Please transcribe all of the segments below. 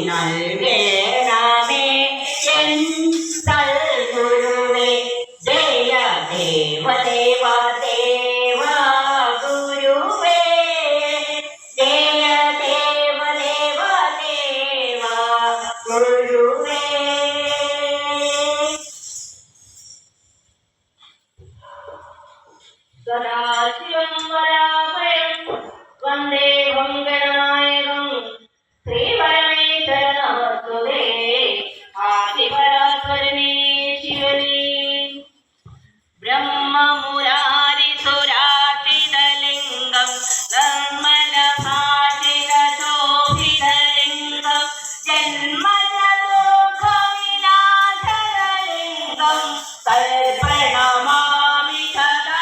നൽകേണമേ N സൽഗുരുവേ Jaya ദേവദേവ ദേവ ഗുരുവേ ജയ ദേവദേവ ദേവ ഗുരുവേ സദാശിവം വരാഭയം വന്ദേഹം ഗണനായകം ശ്രീപരമേശ്വരനമസ്തുതേ ആദിപരാത്പരമേ ശിവനേ ബ്രഹ്മമുരാരിസുരാർച്ചിതലിംഗം നിർമ്മലഭാഷിതശോഭിതലിംഗം ജന്മജദുഃഖവിനാശനലിംഗം തൽപ്രണമാമി സദാ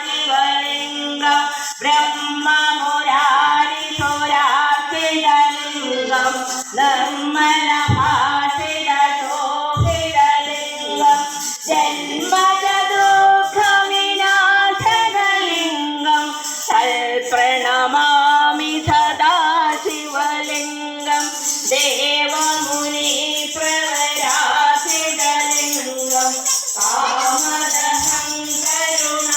ശിവലിംഗം ബ്രഹ്മമുരാരിസുരാർച്ചിതലിംഗം നിർമ്മലഭാഷിതശോഭിതലിംഗം ജന്മജദുഃഖവിനാശനലിംഗം തൽപ്രണമാമി സദാ ശിവലിംഗം ദേവമുനി പ്രവരാസിതലിംഗം കാമദഹം കരുണാകരലിംഗം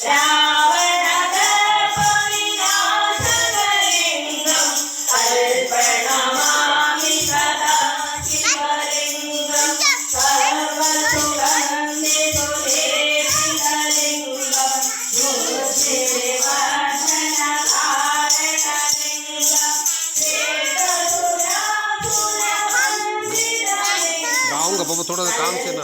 രാവണദർപ്പവിനാശകലിംഗം തൽപ്രണമാമി സദാ ശിവലിംഗം സർവസുഗന്ധിസുലേപിതലിംഗം മൂർത്തിവിവർദ്ധനകാരണലിംഗം गाऊंगा बाबा, थोड़ा सा काम से ना